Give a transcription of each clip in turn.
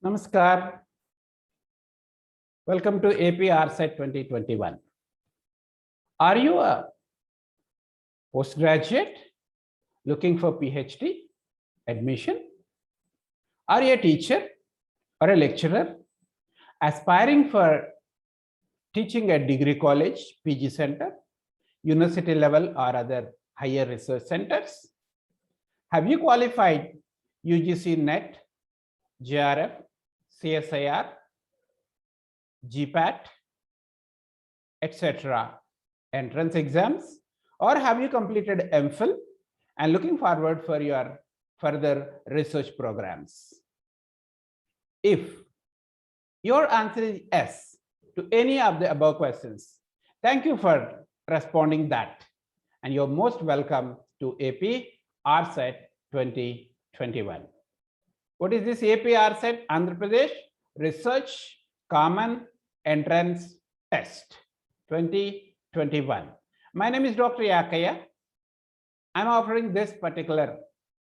Namaskar. Welcome to AP RSET 2021. Are you a postgraduate looking for PhD admission? Are you a teacher or a lecturer aspiring for teaching at degree college, PG center, university level or other higher research centers? Have you qualified UGC NET, JRF, CSIR, GPAT, etc. entrance exams, or have you completed MPhil and looking forward for your further research programs? If your answer is yes to any of the above questions, thank you for responding that, and you're most welcome to AP RSET 2021. What is this AP RSET? Andhra Pradesh Research Common Entrance Test 2021. My name is Dr. Yakaya. I'm offering this particular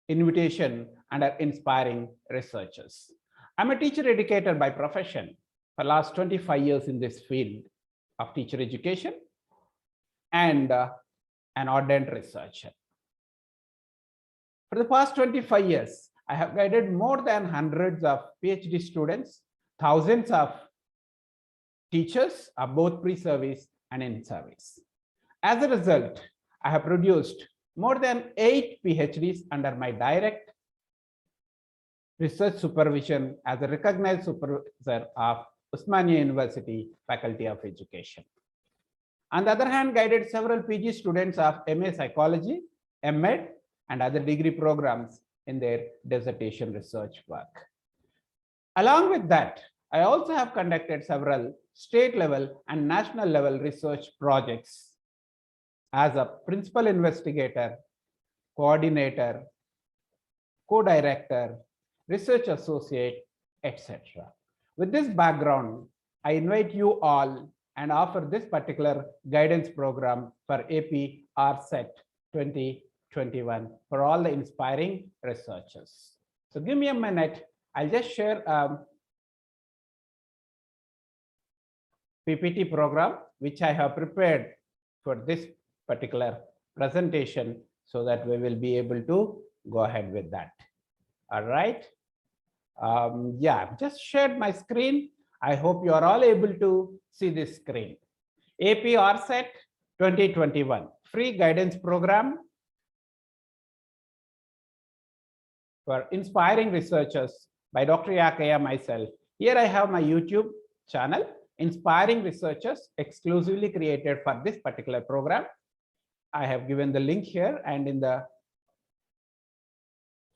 invitation under Inspiring Researchers. I'm a teacher educator by profession for the last 25 years in this field of teacher education and an ardent researcher. For the past 25 years, I have guided more than hundreds of PhD students, thousands of teachers of both pre-service and in-service. As a result, I have produced more than 8 PhDs under my direct research supervision as a recognized supervisor of Osmania University Faculty of Education. On the other hand, guided several PG students of MA Psychology, MEd, and other degree programs in their dissertation research work. Along with that, I also have conducted several state level and national level research projects as a principal investigator, coordinator, co-director, research associate, etc. With this background, I invite you all and offer this particular guidance program for AP RSET 2021 for all the inspiring researchers. So give me a minute. I'll just share a PPT program which I have prepared for this particular presentation so that we will be able to go ahead with that. All right. Yeah, I've just shared my screen. I hope you are all able to see this screen. AP RSET 2021 free guidance program for inspiring researchers by Dr. Yakaya myself. Here I have my YouTube channel, Inspiring Researchers, exclusively created for this particular program. I have given the link here, and in the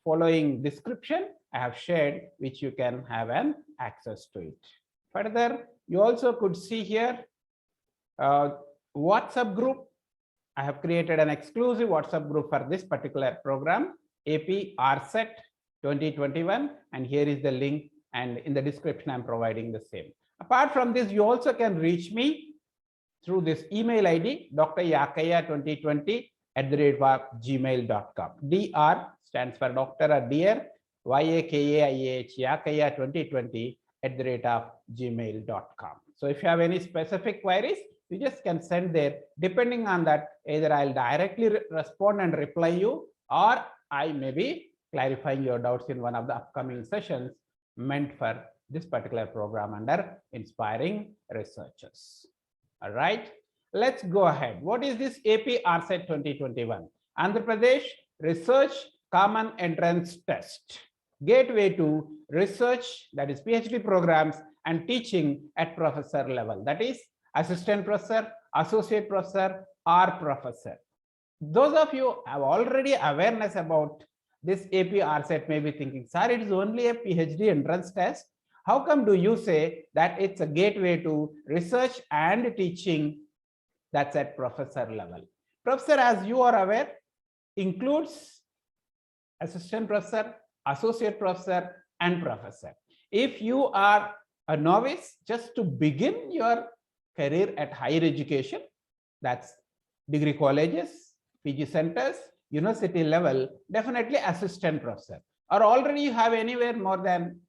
following description, I have shared which you can have an access to it. Further, you also could see here WhatsApp group. I have created an exclusive WhatsApp group for this particular program, AP RSET 2021, and here is the link, and in the description I'm providing the same. Apart from this, you also can reach me through this email ID, dryakaya2020@gmail.com. DR stands for Dr. or Dear, YAKAIH, yakaya2020@gmail.com. So if you have any specific queries, you just can send there. Depending on that, either I'll directly respond and reply you, or I may be clarifying your doubts in one of the upcoming sessions meant for this particular program under Inspiring Researchers. All right, let's go ahead. What is this AP RSET 2021? Andhra Pradesh Research Common Entrance Test. Gateway to research, that is PhD programs and teaching at professor level, that is assistant professor, associate professor, or professor. Those of you have already awareness about this AP RSET may be thinking, sir, it is only a PhD entrance test. How come do you say that it's a gateway to research and teaching that's at professor level? Professor, as you are aware, includes assistant professor, associate professor, and professor. If you are a novice, just to begin your career at higher education, that's degree colleges, PG centers, university level, definitely assistant professor. Or already you have anywhere more than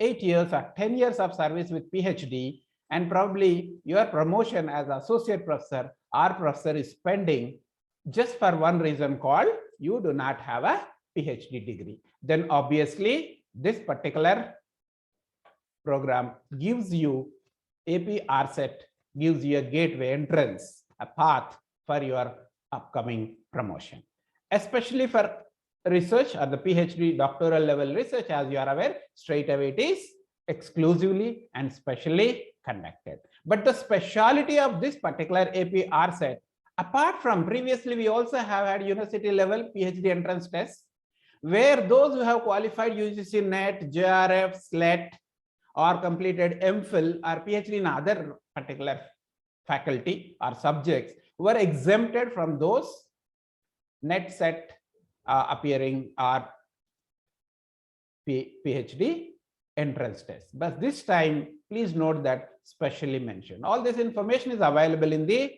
8 years or 10 years of service with PhD, and probably your promotion as associate professor or professor is pending just for one reason called you do not have a PhD degree. Then obviously this particular program gives you AP RSET, gives you a gateway entrance, a path for your upcoming promotion, especially for research or the PhD doctoral level research. As you are aware, straight away it is exclusively and specially conducted. But the speciality of this particular AP RSET, apart from previously we also have had university level PhD entrance tests, where those who have qualified UGC NET, JRF, SLET, or completed MPhil or PhD in other particular faculty or subjects were exempted from those NET set appearing or PhD entrance test. But this time, please note that specially mentioned. All this information is available in the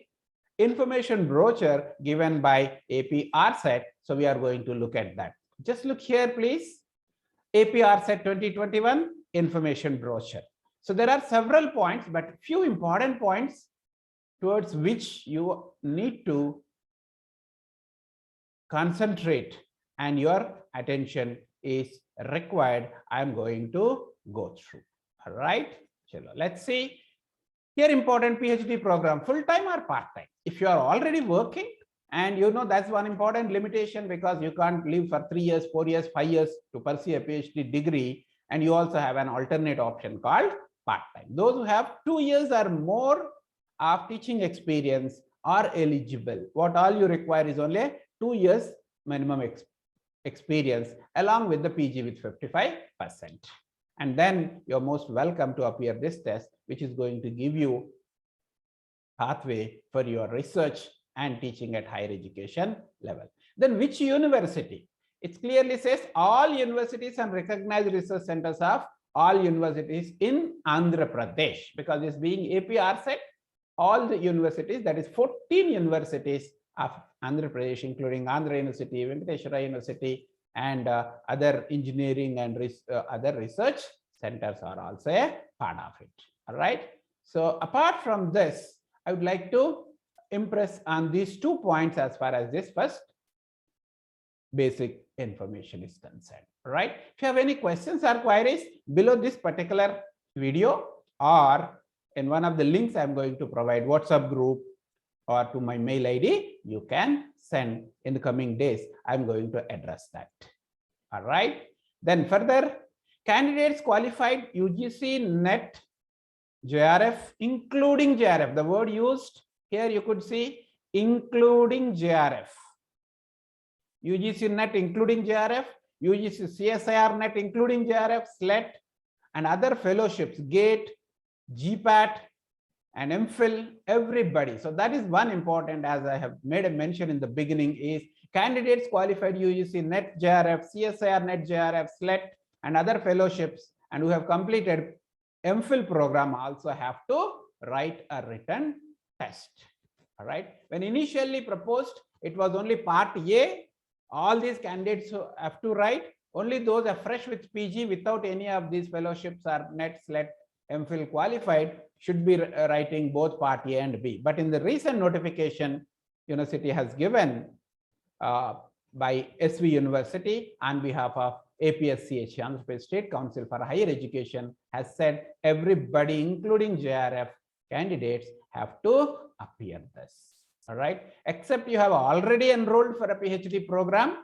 information brochure given by AP RSET. So we are going to look at that. Just look here, please. AP RSET 2021 information brochure. So there are several points, but few important points towards which you need to concentrate and your attention is required. I'm going to go through. All right. Chalo. Let's see. Here, important PhD program, full-time or part-time. If you are already working, and you know that's one important limitation, because you can't live for 3 years, 4 years, 5 years to pursue a PhD degree, and you also have an alternate option called part-time. Those who have 2 years or more of teaching experience are eligible. What all you require is only 2 years minimum experience along with the PG with 55%. And then you're most welcome to appear this test, which is going to give you pathway for your research and teaching at higher education level. Then which university? It clearly says all universities and recognized research centers of all universities in Andhra Pradesh, because it's being AP RSET, all the universities, that is 14 universities of Andhra Pradesh, including Andhra University, Venkateshwara University, and other engineering and other research centers are also a part of it. All right. So apart from this, I would like to impress on these 2 points as far as this first basic information is concerned. All right. If you have any questions or queries below this particular video, or in one of the links I'm going to provide, WhatsApp group or to my mail ID, you can send in the coming days. I'm going to address that. All right. Then further, candidates qualified UGC NET JRF, including JRF. The word used here you could see including JRF. UGC NET including JRF, UGC CSIR NET including JRF, SLET, and other fellowships, GATE, GPAT, and MPhil, everybody. So that is one important, as I have made a mention in the beginning, is candidates qualified UGC NET JRF, CSIR NET JRF, SLET, and other fellowships, and who have completed MPhil program also have to write a written test. All right. When initially proposed, it was only part A. All these candidates have to write. Only those are fresh with PG without any of these fellowships are NET, SLET, MPhil qualified should be writing both part A and B. But in the recent notification, university has given by SV University on behalf of APSCH, Andhra Pradesh State Council for Higher Education, has said everybody, including JRF candidates, have to appear this. All right, except you have already enrolled for a PhD program.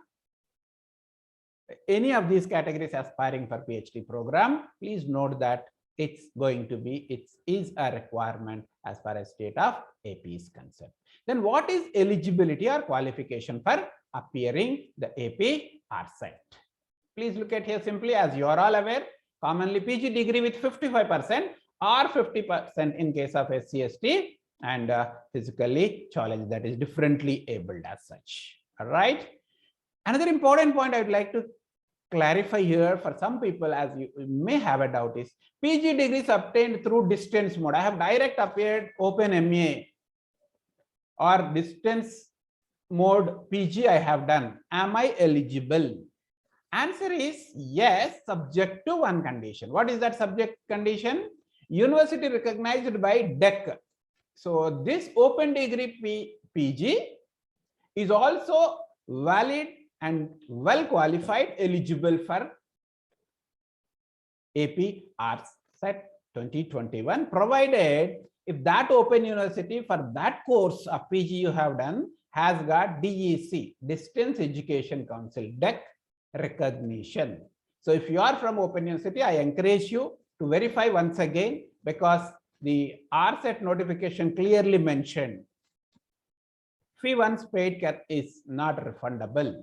Any of these categories aspiring for PhD program, please note that it's going to be, it is a requirement as far as state of AP is concerned. Then what is eligibility or qualification for appearing the AP RSET? Please look at here simply, as you are all aware, commonly PG degree with 55% or 50% in case of SC/ST and physically challenged, that is differently abled as such. All right. Another important point I would like to clarify here for some people, as you may have a doubt, is PG degrees obtained through distance mode. I have direct appeared Open MA or distance mode PG I have done. Am I eligible? Answer is yes, subject to one condition. What is that subject condition? University recognized by DEC. So this open degree PG is also valid and well qualified, eligible for AP RCET 2021, provided if that open university for that course of PG you have done has got DEC, Distance Education Council, DEC recognition. So if you are from Open University, I encourage you to verify once again, because the RCET notification clearly mentioned fee once paid is not refundable,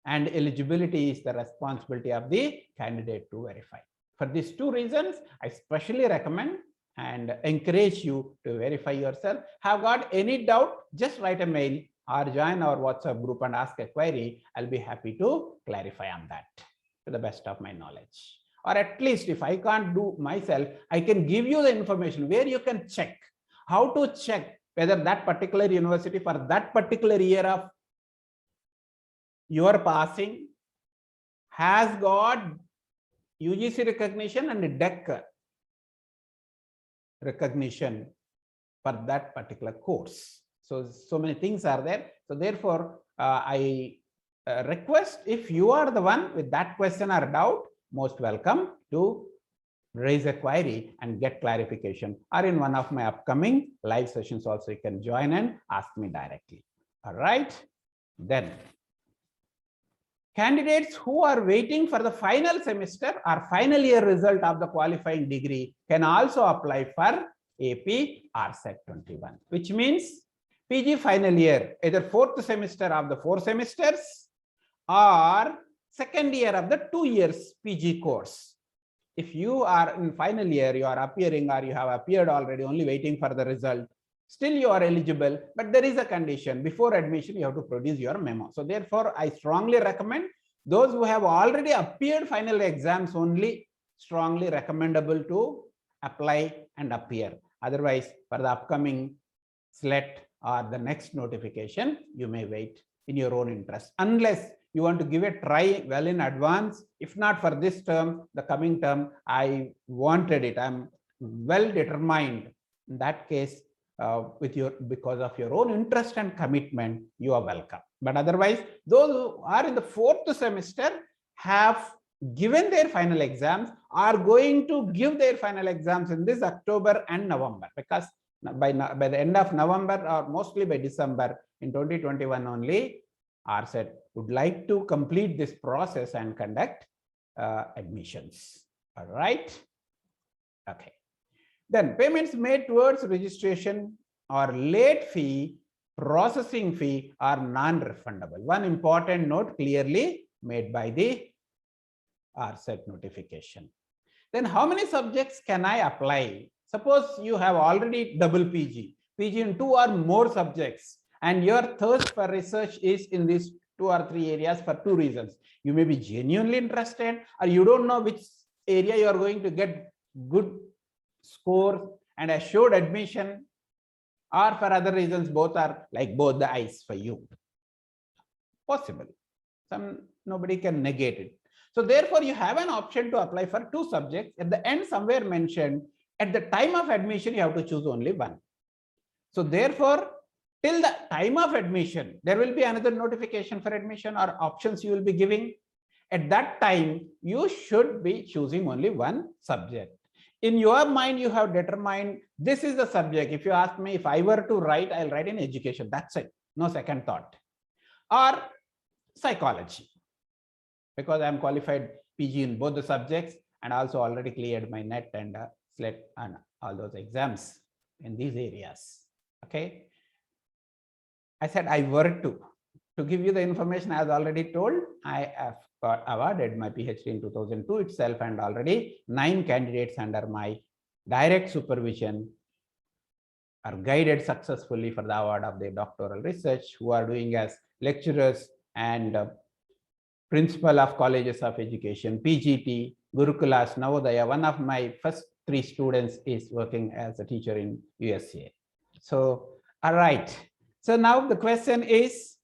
and eligibility is the responsibility of the candidate to verify. For these two reasons, I specially recommend and encourage you to verify yourself. Have got any doubt, just write a mail or join our WhatsApp group and ask a query. I'll be happy to clarify on that to the best of my knowledge. Or at least if I can't do myself, I can give you the information where you can check, how to check whether that particular university for that particular year of your passing has got UGC recognition and DEC recognition for that particular course. So many things are there. So therefore, I request, if you are the one with that question or doubt, most welcome to raise a query and get clarification, or in one of my upcoming live sessions also you can join and ask me directly. All right. Then candidates who are waiting for the final semester or final year result of the qualifying degree can also apply for AP RCET 21, which means PG final year, either fourth semester of the 4 semesters or second year of the 2 years PG course. If you are in final year, you are appearing or you have appeared already, only waiting for the result, still you are eligible, but there is a condition. Before admission, you have to produce your memo. So therefore, I strongly recommend those who have already appeared final exams only, strongly recommendable to apply and appear. Otherwise, for the upcoming SLET or the next notification, you may wait in your own interest, unless you want to give a try well in advance. If not for this term, the coming term, I wanted it, I'm well determined. In that case, because of your own interest and commitment, you are welcome. But otherwise, those who are in the 4th semester have given their final exams, are going to give their final exams in this October and November, because by the end of November or mostly by December in 2021 only, RCET would like to complete this process and conduct admissions. All right. Okay. Then payments made towards registration or late fee, processing fee are non-refundable. One important note clearly made by the RCET notification. Then how many subjects can I apply? Suppose you have already double PG in 2 or more subjects, and your thirst for research is in these 2 or 3 areas for 2 reasons. You may be genuinely interested, or you don't know which area you are going to get good score and assured admission, or for other reasons, both are like both the eyes for you. Possible. Nobody can negate it. So therefore, you have an option to apply for 2 subjects. At the end, somewhere mentioned, at the time of admission, you have to choose only one. So therefore, till the time of admission, there will be another notification for admission or options you will be giving. At that time, you should be choosing only one subject. In your mind, you have determined this is the subject. If you ask me, if I were to write, I'll write in education. That's it. No second thought. Or psychology, because I'm qualified PG in both the subjects and also already cleared my NET and SLET and all those exams in these areas. Okay. I said I were to give you the information. As already told, I have got awarded my PhD in 2002 itself, and already 9 candidates under my direct supervision are guided successfully for the award of their doctoral research, who are doing as lecturers and principal of colleges of education, PGT, Gurukulas, Navodaya. One of my first 3 students is working as a teacher in USA. So, all right. So now the question is,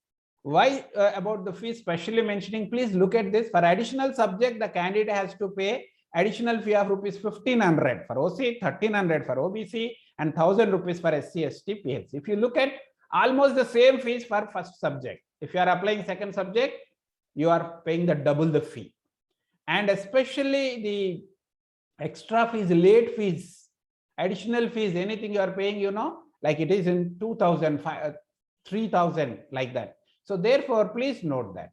Why about the fee specially mentioning? Please look at this. For additional subject, the candidate has to pay additional fee of rupees 1500 for OC, 1300 for OBC, and 1000 rupees for SC, ST, PLC. If you look at almost the same fees for first subject, if you are applying second subject, you are paying the double the fee. And especially the extra fees, late fees, additional fees, anything you are paying, you know, like it is in 2000, 3000, like that. So therefore, please note that.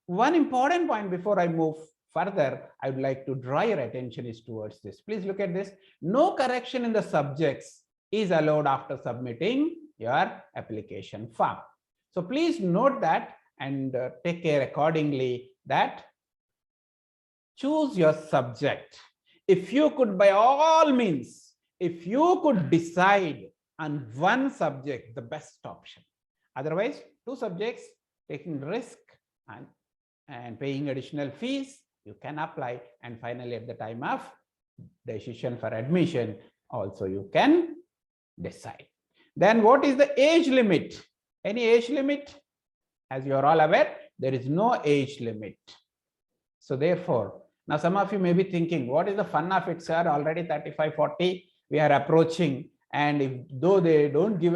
One important point before I move further, I would like to draw your attention is towards this. Please look at this. No correction in the subjects is allowed after submitting your application form. So please note that and take care accordingly that choose your subject. If you could, by all means, if you could decide on one subject, the best option. Otherwise, two subjects, taking risk and paying additional fees, you can apply, and finally at the time of decision for admission also you can decide. Then what is the age limit? Any age limit? As you are all aware, there is no age limit. So therefore, now some of you may be thinking, what is the fun of it, sir? Already 35, 40, we are approaching, and if though they don't give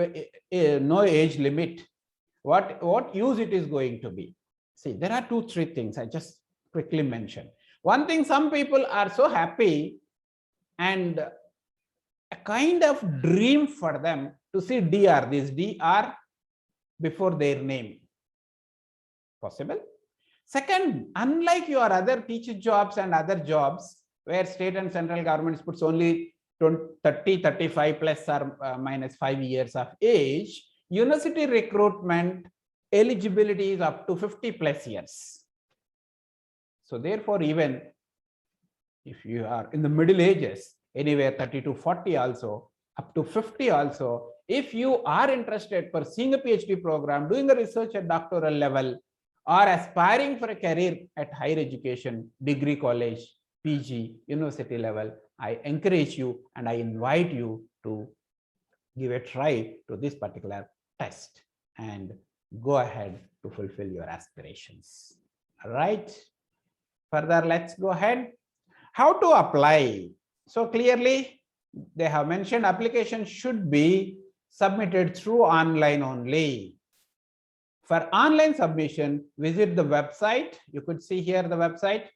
no age limit, what use it is going to be? See, there are 2-3 things I just quickly mention. One thing, some people are so happy and a kind of dream for them to see DR, this DR before their name. Possible? Second, unlike your other teacher jobs and other jobs where state and central governments puts only 30, 35 plus or minus 5 years of age, university recruitment eligibility is up to 50 plus years. So therefore, even if you are in the middle ages, anywhere 30 to 40 also, up to 50 also, if you are interested pursuing a PhD program, doing a research at doctoral level, or aspiring for a career at higher education, degree college, PG, university level, I encourage you and I invite you to give a try to this particular test and go ahead to fulfill your aspirations. All right. Further, let's go ahead. How to apply? So clearly, they have mentioned application should be submitted through online only. For online submission, visit the website. You could see here the website.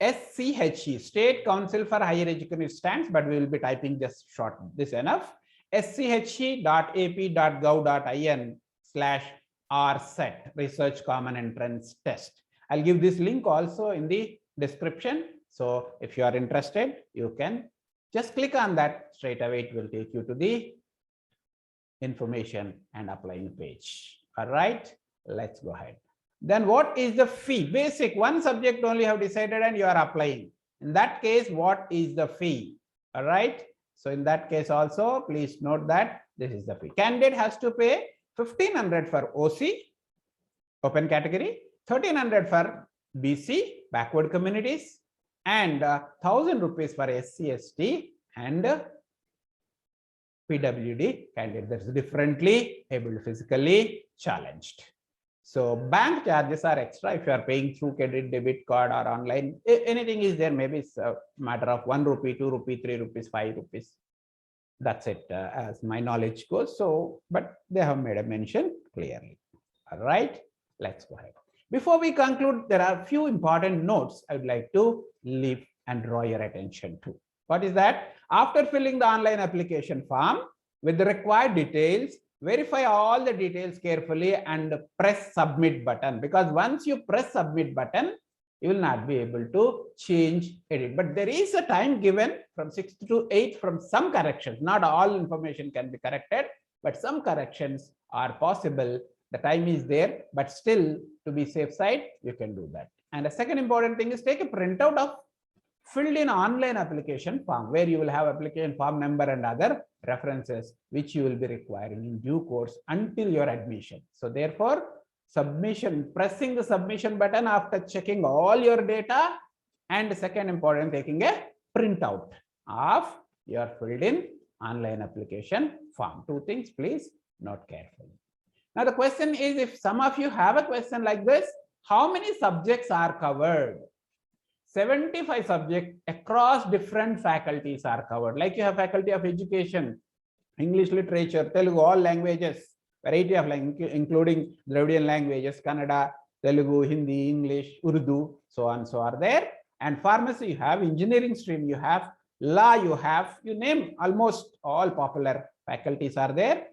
SCHE, State Council for Higher Education stands, but we will be typing just short, this enough. sche.ap.gov.in/RSET, Research Common Entrance Test. I'll give this link also in the description. So if you are interested, you can just click on that. Straight away, it will take you to the information and applying page. All right, let's go ahead. Then what is the fee? Basic, one subject only have decided and you are applying. In that case, what is the fee? All right. So in that case also, please note that this is the fee. Candidate has to pay 1500 for OC, open category, 1300 for BC, backward communities, and 1000 rupees for SC, ST, and PWD candidate that's differently able, physically challenged. So bank charges are extra if you are paying through credit, debit card, or online. Anything is there, maybe it's a matter of 1 rupee, 2 rupee, 3 rupees, 5 rupees. That's it, as my knowledge goes. So, but they have made a mention clearly. All right, let's go ahead. Before we conclude, there are a few important notes I would like to leave and draw your attention to. What is that? After filling the online application form with the required details, verify all the details carefully and press submit button, because once you press submit button, you will not be able to change, edit. But there is a time given from 6 to 8 from some corrections. Not all information can be corrected, but some corrections are possible. The time is there, but still to be safe side, you can do that. And the second important thing is take a printout of filled in online application form, where you will have application form number and other references, which you will be requiring in due course until your admission. So therefore, submission, pressing the submission button after checking all your data, and second important, taking a printout of your filled in online application form. Two things, please note carefully. Now the question is, if some of you have a question like this, how many subjects are covered? 75 subjects across different faculties are covered. Like you have faculty of education, English literature, Telugu, all languages, variety of language, including Dravidian languages, Kannada, Telugu, Hindi, English, Urdu, so on, so are there. And pharmacy, you have engineering stream, you have law, you name almost all popular faculties are there.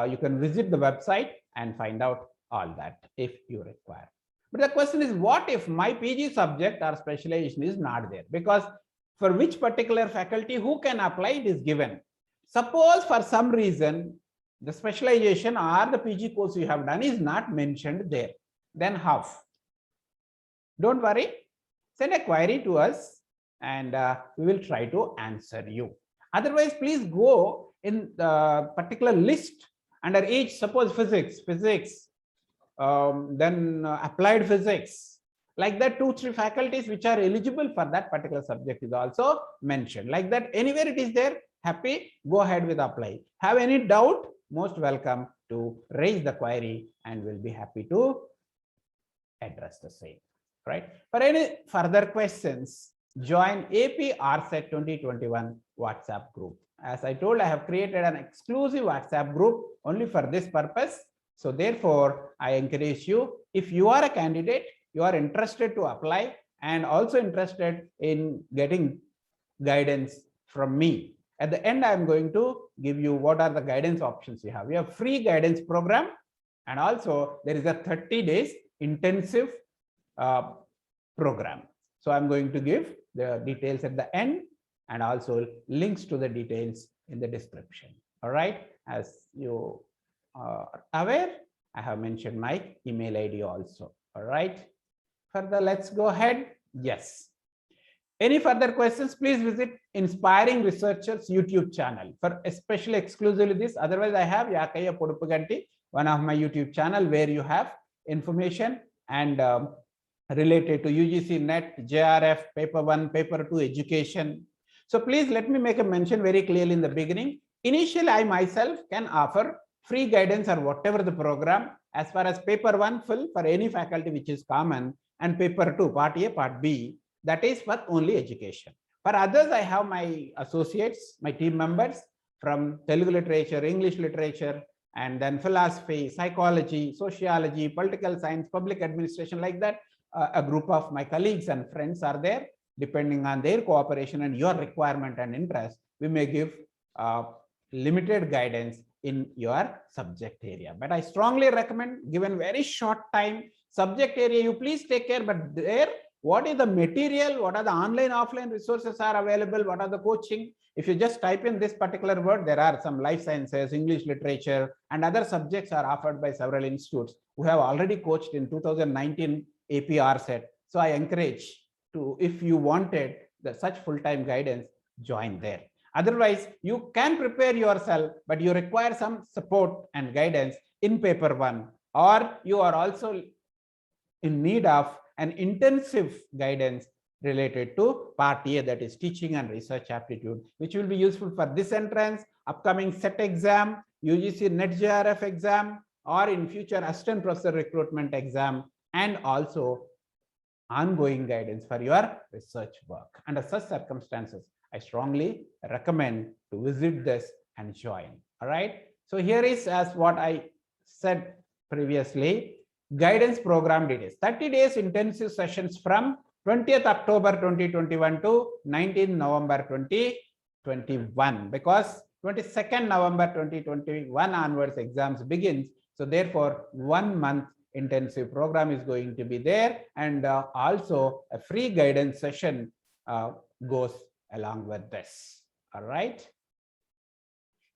You can visit the website and find out all that if you require. But the question is, what if my PG subject or specialization is not there? Because for which particular faculty, who can apply, it is given. Suppose for some reason, the specialization or the PG course you have done is not mentioned there. Then how? Don't worry, send a query to us and we will try to answer you. Otherwise, please go in the particular list under each, suppose physics, then applied physics, like that 2-3 faculties which are eligible for that particular subject is also mentioned. Like that, anywhere it is there, happy, go ahead with apply. Have any doubt, most welcome to raise the query and we'll be happy to address the same, right? For any further questions, join AP RSET 2021 WhatsApp group. As I told, I have created an exclusive WhatsApp group only for this purpose. So therefore, I encourage you, if you are a candidate, you are interested to apply and also interested in getting guidance from me. At the end, I'm going to give you what are the guidance options you have. We have free guidance program, and also there is a 30 days intensive program. So I'm going to give the details at the end and also links to the details in the description. All right. As you are aware, I have mentioned my email ID also. All right. Further, let's go ahead. Yes. Any further questions, please visit Inspiring Researchers YouTube channel for especially exclusively this. Otherwise, I have Yakaya Podupuganti, one of my YouTube channel where you have information and related to UGC NET, JRF, paper 1, paper 2 education. So please let me make a mention very clearly in the beginning. Initially, I myself can offer free guidance or whatever the program as far as paper 1 full for any faculty which is common, and paper 2, part A, part B, that is for only education. For others, I have my associates, my team members from Telugu literature, English literature, and then philosophy, psychology, sociology, political science, public administration, like that. A group of my colleagues and friends are there. Depending on their cooperation and your requirement and interest, we may give limited guidance in your subject area. But I strongly recommend, given very short time, subject area, you please take care. But there, what is the material, what are the online, offline resources are available, what are the coaching? If you just type in this particular word, there are some life sciences, English literature, and other subjects are offered by several institutes who have already coached in 2019 AP RSET. So I encourage to, if you wanted such full-time guidance, join there. Otherwise, you can prepare yourself, but you require some support and guidance in paper 1, or you are also in need of an intensive guidance related to part A, that is teaching and research aptitude, which will be useful for this entrance, upcoming SET exam, UGC NET JRF exam, or in future assistant professor recruitment exam, and also ongoing guidance for your research work. Under such circumstances, I strongly recommend to visit this and join. All right. So here is, as what I said previously, guidance program details. 30 days intensive sessions from 20th October 2021 to 19th November 2021, because 22nd November 2021 onwards exams begins. So therefore, 1 month intensive program is going to be there, and also a free guidance session goes along with this. All right.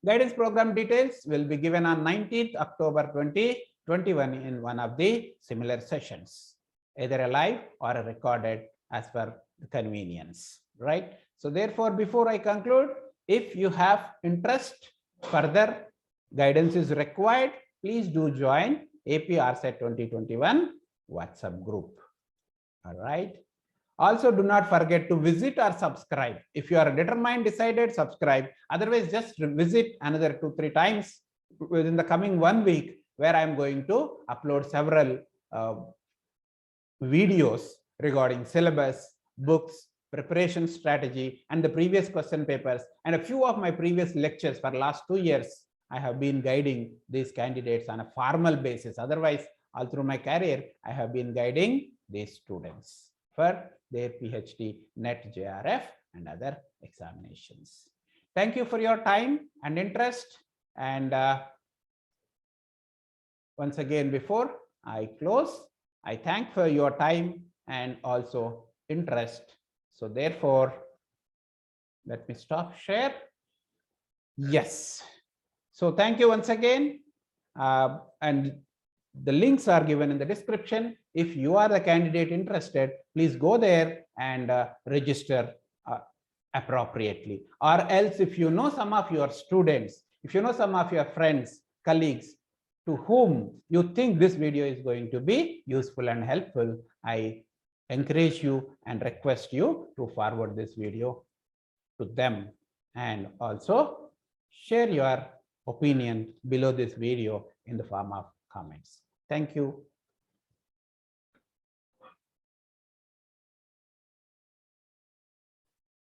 Guidance program details will be given on 19th October 2021 in one of the similar sessions, either a live or a recorded as per the convenience, right? So therefore, before I conclude, if you have interest, further guidance is required, please do join AP RSET 2021 WhatsApp group. All right. Also, do not forget to visit or subscribe. If you are determined, decided, subscribe. Otherwise, just visit another 2-3 times within the coming 1 week. where I'm going to upload several videos regarding syllabus, books, preparation strategy, and the previous question papers, and a few of my previous lectures for last 2 years. I have been guiding these candidates on a formal basis. Otherwise, all through my career, I have been guiding these students for their PhD, NET, JRF, and other examinations. Thank you for your time and interest. And once again, before I close, I thank for your time and also interest. So therefore, let me stop share. Yes. So thank you once again. And the links are given in the description. If you are the candidate interested, please go there and register appropriately. Or else, if you know some of your students, if you know some of your friends, colleagues, to whom you think this video is going to be useful and helpful, I encourage you and request you to forward this video to them, and also share your opinion below this video in the form of comments. Thank you.